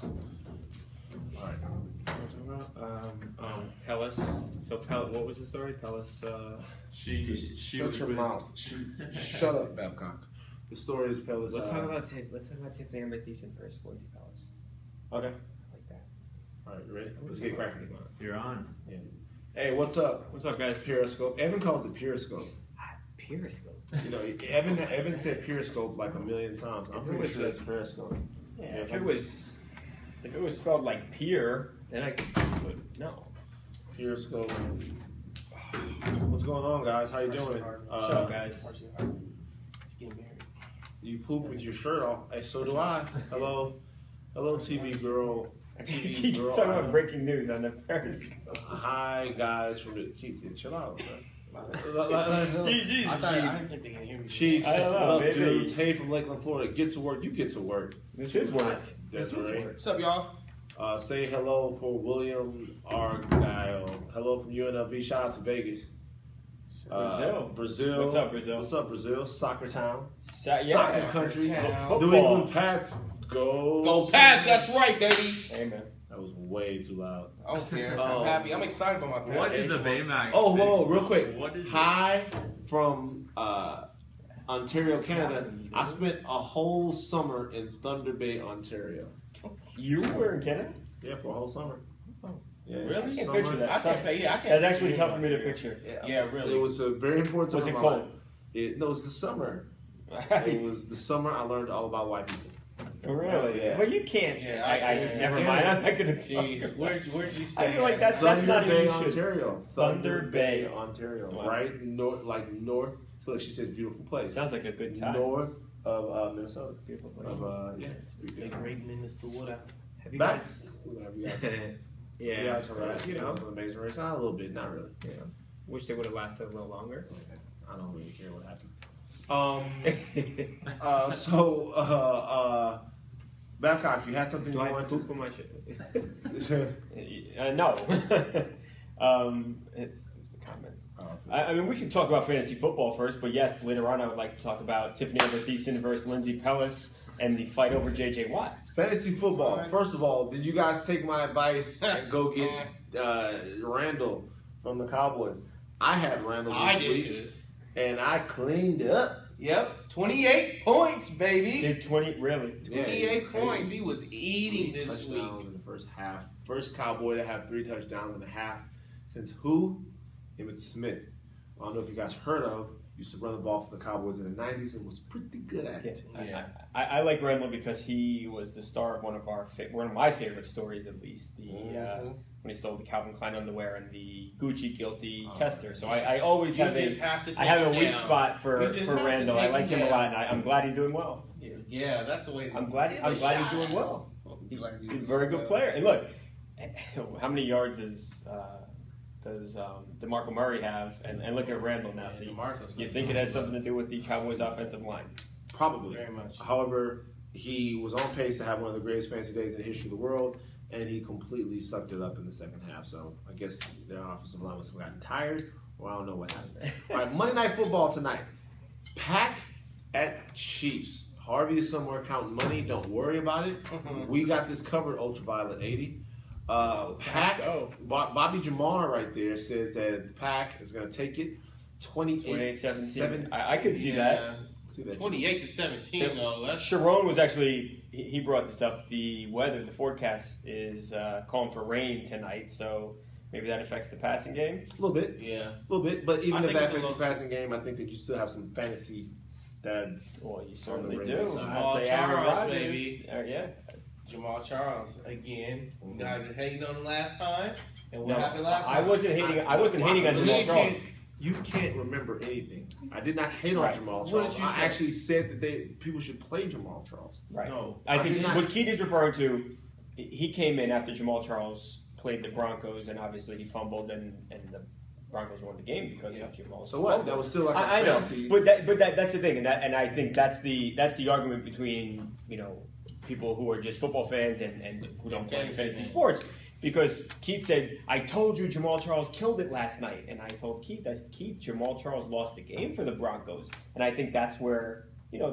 All right. Pellis. So what was the story? Pellis. She shut your mouth. Shut up, Babcock. The story is Pellis. Let's talk about Tiffany Amber Thiessen first. Lindsay Pellis. Okay. I like that. All right, you ready? Let's get cracking. You're on. Yeah. Hey, what's up? What's up, guys? Periscope. Evan calls it Periscope. Periscope. You know, Evan said Periscope like a million times. I'm pretty sure it's Periscope. Yeah, if it was spelled like peer, then I could see it, but no. Periscope. What's going on, guys? How you doing? What's up, guys? He's getting married. You poop with your shirt off. Hey, so do I. Hello, TV girl. Keep talking about breaking news on the Periscope. Hi, guys from the chill out. I didn't think they can hear me. Chief, I don't know, what up, maybe. dudes? Hey, from Lakeland, Florida. Get to work. You get to work. This is work. That's right. What's up, y'all? Say hello for William Argyle. Hello from UNLV. Shout out to Vegas. Brazil. What's up, Brazil? What's up, Brazil? Soccer town. Yeah. Soccer country. Football. New England Pats. Go. Go Pats, that's right, baby. Amen. That was way too loud. I don't care. I'm happy. I'm excited about my Pats. What is the Baymax? Oh, whoa, real quick. What is Hi from Ontario, Canada. I spent a whole summer in Thunder Bay, Ontario. You were in Canada? Yeah, for a whole summer. Yeah, Really? I can't summer. picture that. I can't pay. Yeah, I can't. That's actually tough for me to picture. Yeah, really. It was a very important time. Was it in my cold? life. No, it was the summer. It was the summer I learned all about white people. Really? Yeah. Well, you can't. Yeah, I never mind. I'm not gonna talk. Jeez, where'd you stay? I feel like that's Thunder not Bay, even should. Ontario. Thunder Bay. Ontario. Wow. Right north. So she says beautiful place. Sounds like a good time. North of Minnesota. Beautiful place. Yeah, it's They beautiful. great Minnesota. Have you Back. guys? Have you guys? Yeah. You guys heard that? You know. It's an amazing race. Not a little bit, not really. Yeah. Wish they would have lasted a little longer. I don't really care what happened. Babcock, you had something Do you I wanted poop to on my shit? say? No. It's a comment. I mean, we can talk about fantasy football first, but yes, later on I would like to talk about Tiffany Amber Thiessen versus Lindsay Pellis and the fight over J.J. Watt. Fantasy football. First of all, did you guys take my advice and go get Randall from the Cowboys? I had Randall I this did week, too. and I cleaned up. Yep, 28 points, baby. Did 20 really? 28 points. He was eating this touchdowns week. in the first half. First Cowboy to have 3 touchdowns in a half since who? Emmitt Smith. I don't know if you guys heard of. Used to run the ball for the Cowboys in the 90s and was pretty good at it. Yeah. I like Randall because he was the star of one of my favorite stories, at least. When he stole the Calvin Klein underwear and the Gucci guilty tester. So I always You have just have to take I have a him weak down. spot for You just have to Randall. I take like him him a down. lot, and I'm glad he's doing well. Yeah, that's the way to I'm glad he's doing well. He's a very good player. And look, how many yards does DeMarco Murray have? And look at Randall now. So you think it has something to do with the Cowboys' offensive line? Probably. Very much. However, he was on pace to have one of the greatest fantasy days in the history of the world, and he completely sucked it up in the second half. So I guess their offensive line must have gotten tired, or I don't know what happened. All right, Monday Night Football tonight. Pack at Chiefs. Harvey is somewhere counting money. Don't worry about it. We got this covered, Ultraviolet 80. Pack, Bobby Jamar right there says that the Pack is going to take it 28-17. I could see that. See that 28-17, though. That's Sharon was actually, he brought this up. The weather, the forecast is calling for rain tonight, so maybe that affects the passing game. A little bit. Yeah. A little bit. But even I if think that it's a fantasy little- passing game, I think that you still have some fantasy studs. Well, you on certainly the do. Ravens. Jamal I'd say Aaron Charles, Rodgers. baby. Yeah. Jamal Charles again. You guys are hating on him last time, and what No, happened last time? I wasn't hating on Jamal You Charles. You can't remember anything. I did not hate on Right. Jamal What Charles. did you I say? actually said that people should play Jamal Charles. Right. No, I I think did not. what Keith is referring to, he came in after Jamal Charles played the Broncos, and obviously he fumbled, and the Broncos won the game because of Jamal. So what? That was still like a I know, fantasy. but that's the thing, and I think that's the argument between people who are just football fans and who don't play in fantasy sports. Because Keith said, I told you Jamal Charles killed it last night. And I told Keith, Jamal Charles lost the game for the Broncos. And I think that's where there's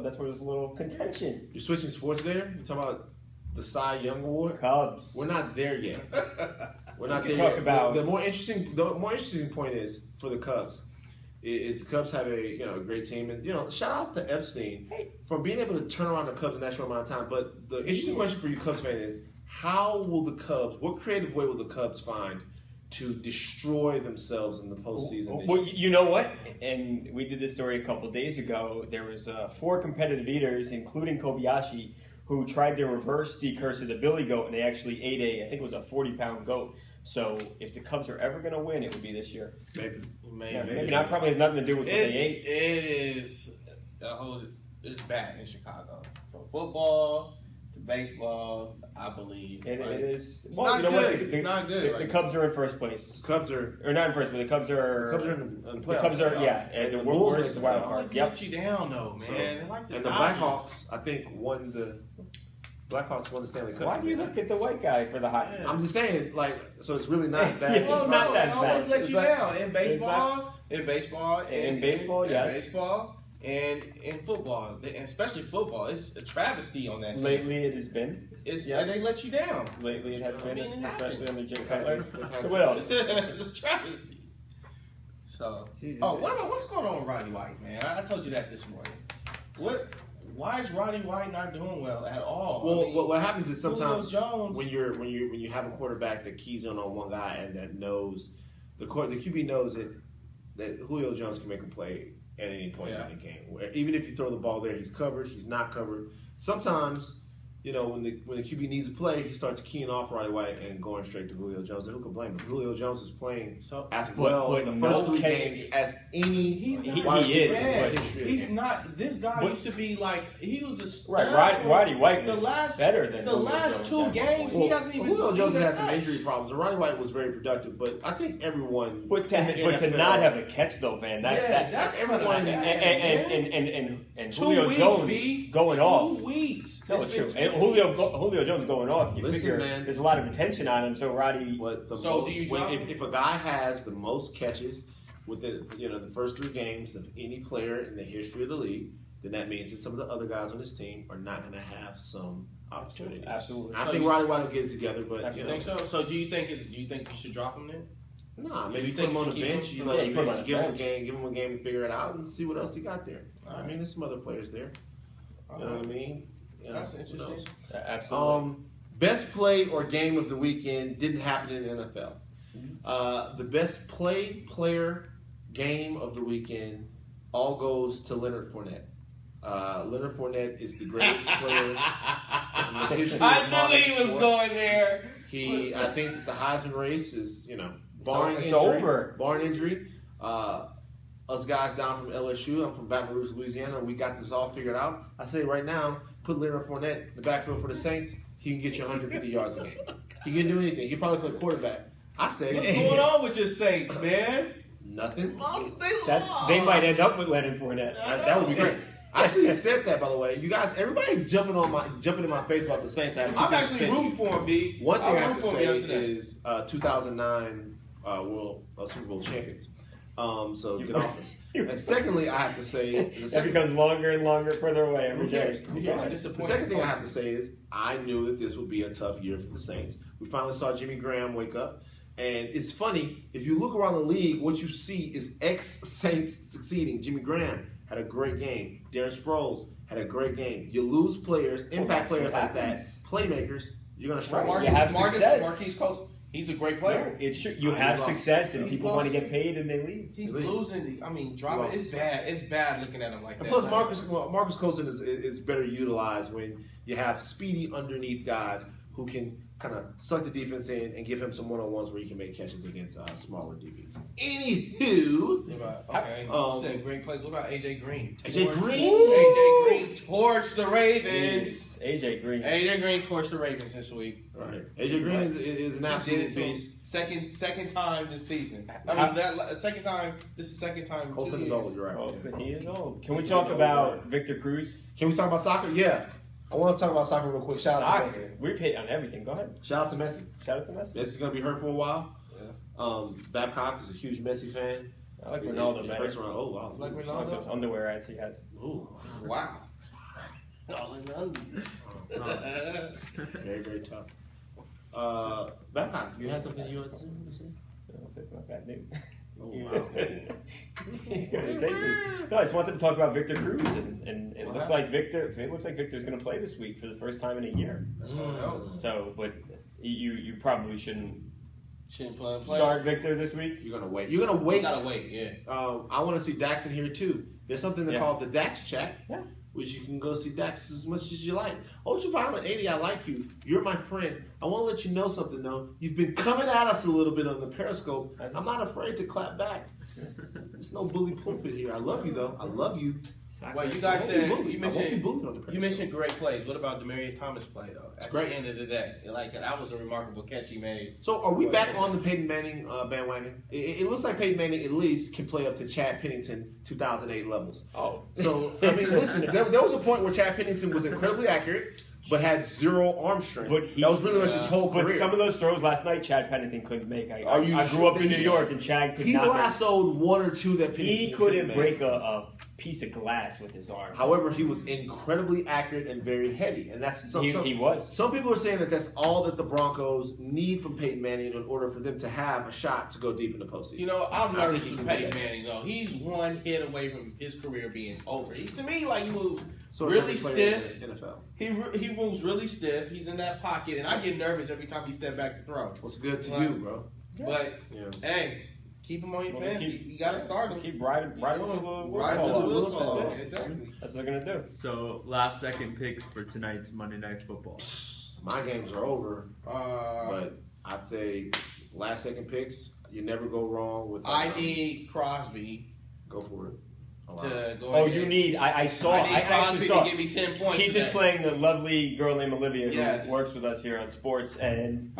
a little contention. You're switching sports there? You're talking about the Cy Young Award. Cubs. We're not there yet. We're not We there can talk yet. about- The more interesting point is for the Cubs. Is the Cubs have a great team, and shout out to Epstein for being able to turn around the Cubs in that short amount of time. But the interesting question for you Cubs fans is, what creative way will the Cubs find to destroy themselves in the postseason? Well, you know what? And we did this story a couple days ago. There was 4 competitive eaters, including Kobayashi, who tried to reverse the curse of the Billy Goat, and they actually ate I think it was a 40-pound goat. So if the Cubs are ever going to win, it would be this year. Maybe. Maybe not. Probably has nothing to do with what they ate. It is it's bad in Chicago. From football to baseball, I believe. It is. It's not good. It's not good. The Cubs are in first place. Cubs are not in first place. The Cubs are in the playoffs. The Cubs are and the Bulls worst is the wild They card. always let you down, though, man. They're like the and the Dodgers. Blackhawks, I think, won the Stanley Cup. Why do you look at the white guy for the hot? I'm just saying, so it's really not that. Yeah. Well, Not no, that they always bad. let you down in baseball, yes. baseball, and in football, and especially football. It's a travesty on that team. Lately, it has been. They let you down. Lately, it has been, it especially under Jim Cutler. Cutler. So what else? It's a travesty. So, Jesus. what's going on with Roddy White, man? I told you that this morning. Why is Roddy White not doing well at all? Well, what happens is sometimes Jones, when you have a quarterback that keys in on one guy and that knows the QB knows that Julio Jones can make a play at any point in the game. Even if you throw the ball there, he's covered. He's not covered. Sometimes, when the QB needs a play, he starts keying off Roddy White and going straight to Julio Jones. And who can blame him? Julio Jones is playing as well in the first 3 games as any. He's He not is, bad. but He's not. This guy used to be like he was a stud. Right, Roddy White was better than the Julio last Jones 2 at games. one He point. hasn't even. Julio Jones seen a had some touch. injury problems, and Roddy White was very productive. But I think everyone. But to not have a catch though, man, that's everyone and 2 Julio weeks, Jones B. going 2 off. weeks. No, It's it's true. been 2 And weeks. Julio Jones going off. You Listen, figure man. there's a lot of attention on him. So Roddy. But do you drop him? if a guy has the most catches within the first 3 games of any player in the history of the league, then that means that some of the other guys on his team are not going to have some opportunities. Absolutely. I think Roddy White will get it together, but You think so? So do you think you should drop him then? Nah, maybe You you think put him on you the should keep bench. him? You Yeah, let you put him on him the give him a bench. game, and figure it out, and see what else he got there. All I mean, there's some other players there. You know what I mean? That's who interesting. knows? Absolutely. Best play or game of the weekend didn't happen in the NFL. The best player, game of the weekend all goes to Leonard Fournette. Leonard Fournette is the greatest player in the history of I modern knew he was sports. going there. I think the Heisman race is, barring It's injury. over. Barring injury. Us guys down from LSU, I'm from Baton Rouge, Louisiana, we got this all figured out. I say right now, put Leonard Fournette in the backfield for the Saints, he can get you 150 yards a game. He can do anything. He probably play quarterback. I say What's going on with your Saints, man? nothing. They might end up with Leonard Fournette. That would be great. I actually said that, by the way. You guys, everybody jumping in my face about the Saints. I'm actually rooting for him, B. One thing I have rooted to for him say yesterday. is 2009 Super Bowl champions. So get off us. And secondly, I have to say, It becomes longer and longer, further away every who day. cares? Who cares? I'm The disappointed. second thing I have to say is I knew that this would be a tough year for the Saints. We finally saw Jimmy Graham wake up. And it's funny, if you look around the league, what you see is ex-Saints succeeding. Jimmy Graham had a great game. Darren Sproles had a great game. You lose players, impact players like that, playmakers, you're going to struggle. You have success. Marquise Coast, he's a great player. You have success, and He's people lost. want to get paid, and they leave. He's He losing. Dropping. It's bad. It's bad looking at him like And that. plus, Marcus Coulson is better utilized when you have speedy underneath guys who can kind of suck the defense in and give him some one-on-ones where he can make catches against smaller DBs. Anywho, Okay. You said great plays. What about AJ Green? AJ Green? AJ Green torched the Ravens. AJ Green. AJ Green torched the Ravens this week. right? AJ Green is an He did absolute it to him. beast. Second time this season. Second time. This is second time. in 2 Colson is years. old, you're right. Oh, so he is old. Can we He's talk old, about right. Victor Cruz? Can we talk about soccer? Yeah. I want to talk about soccer real quick. Shout out to Messi. Soccer. We've hit on everything. Go ahead. Shout out to Messi. Shout out to Messi. Messi's going to be hurt for a while. Yeah. Babcock is a huge Messi fan. I like He's Ronaldo he better. hurts around. Oh, wow. Like I like those underwear ads he has. Ooh. Wow. Very, very tough. Babcock, you had something you wanted to say? No, that's not bad news. Oh, wow. No, I just wanted to talk about Victor Cruz, and it looks like Victor's going to play this week for the first time in a year. That's what I know. So, but you probably shouldn't Play. start Victor this week. You're gonna wait. You're gonna wait. You gotta wait, yeah. I want to see Dax in here too. There's something they call the Dax chat, which you can go see Dax as much as you like. Ultraviolet 80, I like you. You're my friend. I want to let you know something though. You've been coming at us a little bit on the Periscope. I'm not afraid to clap back. There's no bully pulpit here. I love you though. I love you. Well, you guys said you mentioned great plays. What about Demaryius Thomas' play though? At the end of the day, like that was a remarkable catch he made. So, are we back on the Peyton Manning bandwagon? It looks like Peyton Manning at least can play up to Chad Pennington 2008 levels. Oh, so I mean, listen, there was a point where Chad Pennington was incredibly accurate, but had zero arm strength. That was really much his whole career. But some of those throws last night, Chad Pennington couldn't make. I grew up in New York, and Chad could not. He lassoed one or two that Pennington he couldn't break a piece of glass with his arm. However, he was incredibly accurate and very heady, and that's he was. Some people are saying that that's all that the Broncos need from Peyton Manning in order for them to have a shot to go deep in the postseason. You know, I'm nervous with Peyton Manning though. He's one hit away from his career being over. To me, like he moves really stiff. NFL. He moves really stiff. He's in that pocket, and I get nervous every time he steps back to throw. What's good to you, bro? But hey. Keep him on your fantasies. You got to start him. Keep riding to the wheels fall. Exactly. That's what they're going to do. So, last second picks for tonight's Monday Night Football. My games are over. But I'd say last second picks, you never go wrong with. I need Crosby. Go for it. You need. I actually saw. To give me 10 points. Keith is playing the lovely girl named Olivia who works with us here on sports, and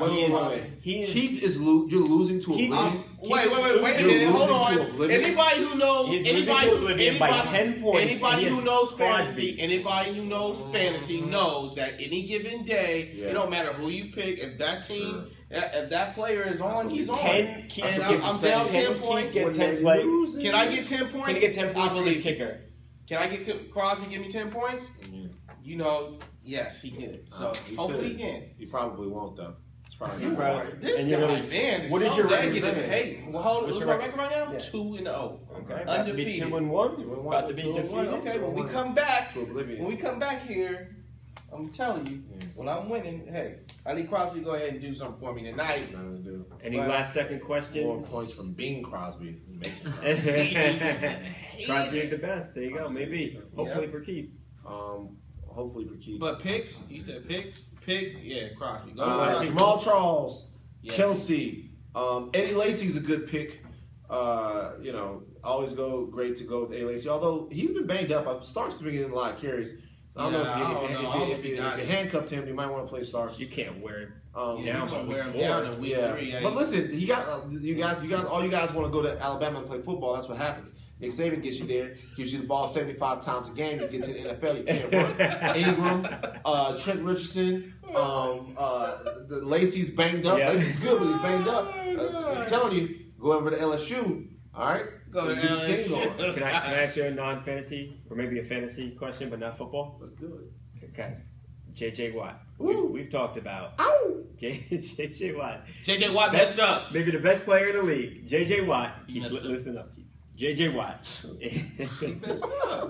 Keith is you're losing to Olivia. Wait a minute. Hold on. Anybody who knows, by 10 points. Anybody who knows fantasy knows that any given day, it don't matter who you pick. If that team. If that player is on, he's on. I'm down 10 points. Can I get 10 points? Can you get 10 points for the kicker? Can I get Crosby give me 10 points? You know, yes, he can. So hopefully he can. He probably won't though. It's probably this guy, man. What is your record? Hey, what's my record right now? 2-0. Okay. Undefeated. 2-1. About to be defeated. Okay, when we come back here. I'm telling you, when I'm winning, hey, I need Crosby to go ahead and do something for me tonight. Any last second questions? More points from Bing Crosby. Crosby is the best. There you go. Maybe. Hopefully for Keith. Hopefully for Keith. But picks, he said picks, yeah, Crosby. Jamal Charles, Kelsey, Eddie Lacy's a good pick. Always great to go with Eddie Lacy. Although he's been banged up, Starks has been getting a lot of carries. I don't know if you handcuffed him, you might want to play Starks. You can't wear him down. Wear him down in week 3. But listen, you guys want to go to Alabama and play football. That's what happens. Nick Saban gets you there, gives you the ball 75 times a game. You get to the NFL, you can't run. Ingram, Trent Richardson, the Lacy's banged up. Lacy's good, but he's banged up. I'm telling you, go over to LSU. All right. Go to LSU. Can I ask you a non-fantasy or maybe a fantasy question, but not football? Let's do it. Okay. J.J. Watt. We've talked about J.J. Watt. J.J. Watt messed up. Maybe the best player in the league. J.J. Watt. Listen up. J.J. Watt.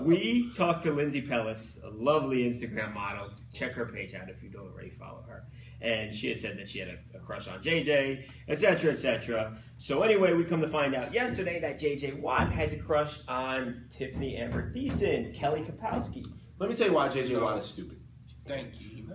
We talked to Lindsay Pellis, a lovely Instagram model. Check her page out if you don't already follow her. And she had said that she had a crush on JJ, etc., etc. So anyway, we come to find out yesterday that JJ Watt has a crush on Tiffany Amber Thiessen, Kelly Kapowski. Let me tell you why JJ Watt is stupid. Thank you.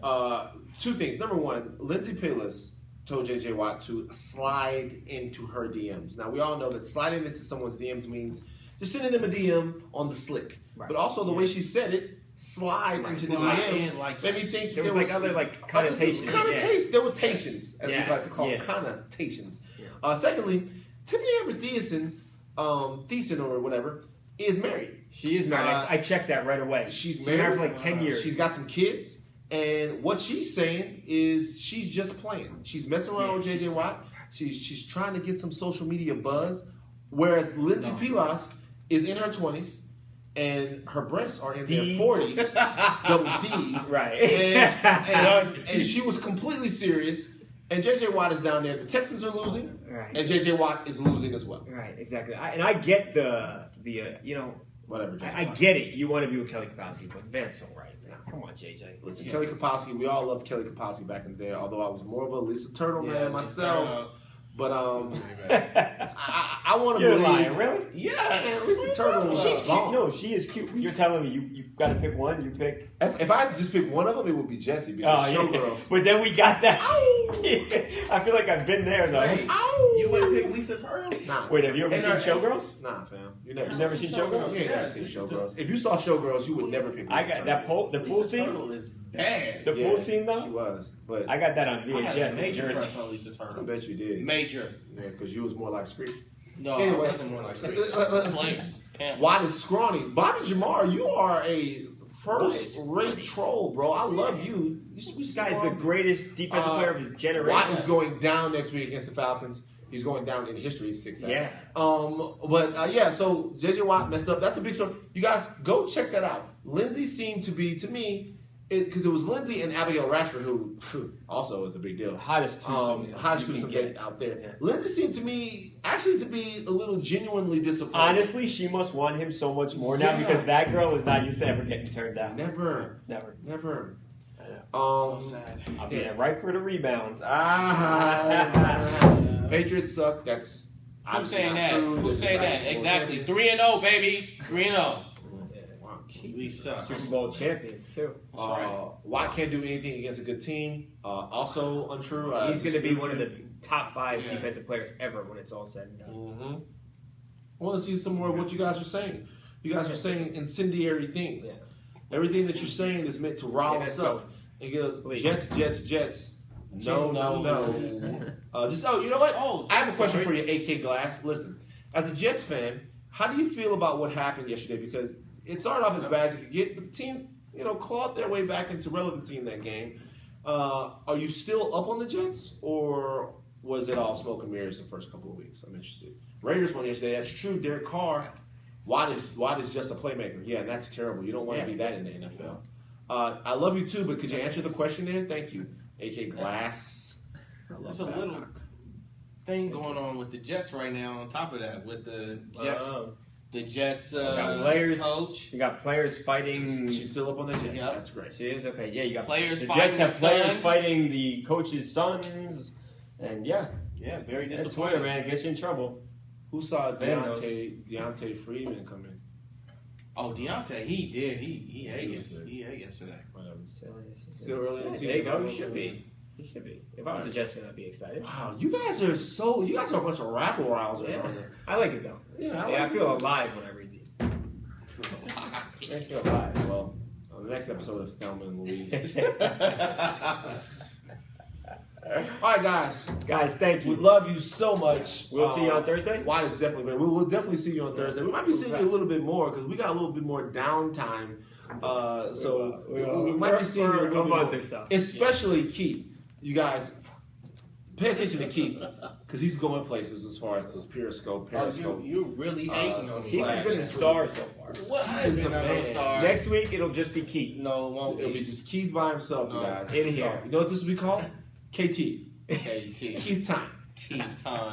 2 things. Number 1, Lindsay Pellis told JJ Watt to slide into her DMs. Now, we all know that sliding into someone's DMs means just sending them a DM on the slick. Right. But also the way she said it, slide into the DMs, made me think there was other connotations. There were tations, as we like to call them, connotations. Yeah. Secondly, Tiffany Amber Thiessen or whatever, is married. She is married. I checked that right away. She's married for 10 years. She's got some kids. And what she's saying is she's just playing. She's messing around with JJ Watt. She's trying to get some social media buzz. Whereas Lindsay Pellis is in her 20s, and her breasts are in their 40s, double D's. Right. And she was completely serious. And J.J. Watt is down there. The Texans are losing, right. and J.J. Watt is losing as well. Right, exactly. I get the whatever. I get it. You want to be with Kelly Kapowski, but Van's so right. Now, come on, JJ. Listen, Kelly Kapowski. We all loved Kelly Kapowski back in the day. Although I was more of a Lisa Turtle man myself. But I want to You're believe. lying, really? Yeah, Man, Lisa Turtle. She's cute. No, she is cute. You're telling me you got to pick one. You pick. If I had to just pick one of them, it would be Jessie because Showgirls. But then we got that. I feel like I've been there though. Wait, you wouldn't pick Lisa Turtle? Nah. Wait, have you ever seen Showgirls? Nah, fam. You've never seen Showgirls? You ain't never seen Showgirls. If you saw Showgirls, you would never pick Lisa I got that the pool Lisa scene. Turtle is bad. The pool scene though. She was, but I got that on I had a VHS. major in crush Jersey. on Lisa I Turtle. bet you did. Major. Yeah, because you was more like Screech. No, Anyway. I wasn't more like Screech. Watt is scrawny. Bobby Jamar, you are a first-rate troll, bro. I love you. This guy's the greatest defensive player of his generation. Watt is going down next week against the Falcons. He's going down in history. 6 sacks. Yeah. So J.J. Watt messed up. That's a big story. You guys go check that out. Lindsay seemed to be, to me, because it was Lindsay and Abigail Rashford, who also is a big deal. Hottest twosome out there. Yeah. Lindsay seemed to me actually to be a little genuinely disappointed. Honestly, she must want him so much more now because that girl is not used to ever getting turned down. Never. I know. So sad. I'll be right for the rebound. Patriots suck. That's Who's saying that? true. Who's saying that? Exactly. 3-0, baby. 3-0. We suck. Super Bowl champions too. That's right. Watt can't do anything against a good team. Also untrue. He's going to be one of the top 5 defensive players ever when it's all said and done. Mm-hmm. I want to see some more of what you guys are saying. You guys are saying incendiary things. Yeah. Everything that you're saying is meant to rile us up. It goes Jets. No. You know what? I have a question for you, AK Glass. Listen, as a Jets fan, how do you feel about what happened yesterday? Because it started off as bad as it could get, but the team, clawed their way back into relevancy in that game. Are you still up on the Jets, or was it all smoke and mirrors the first couple of weeks? I'm interested. Raiders won yesterday. That's true. Derek Carr, Watt is just a playmaker. Yeah, and that's terrible. You don't want to be that in the NFL. I love you too, but could you answer the question there? Thank you, AK Glass. There's a little thing going on with the Jets right now. On top of that, with the Jets. The Jets coach. You got players fighting. She's still up on the Jets. Yep. That's great. She is? Okay, yeah, you got players. The Jets have players sons. fighting the coach's sons. And very Twitter, disappointing. man, gets you in trouble. Who saw Deontay Freeman come in? Oh, Deontay, he did. He ate us. He ate yesterday. Whatever. Still early in the season. There you go. He should be. If I was a Jets fan, I'd be excited. Wow, you guys are a bunch of rabble rousers. Yeah. On there. I like it though. Yeah, I feel alive when I read these. I feel alive. Well, on the next episode of Thelma and Louise. All right, guys. Guys, thank you. We love you so much. We'll see you on Thursday. Watt is definitely better. We'll definitely see you on Thursday. We might be seeing you a little bit more because we got a little bit more downtime. We might be seeing you a little bit more. Or so. Especially Keith. You guys, pay attention to Keith because he's going places as far as this Periscope. You're really hating on Keith has been the star so far. What has been the star? Next week it'll just be Keith. No, it won't It'll be just Keith by himself, you guys. In here. You know what this will be called? KT. KT. Keith time. Keith time.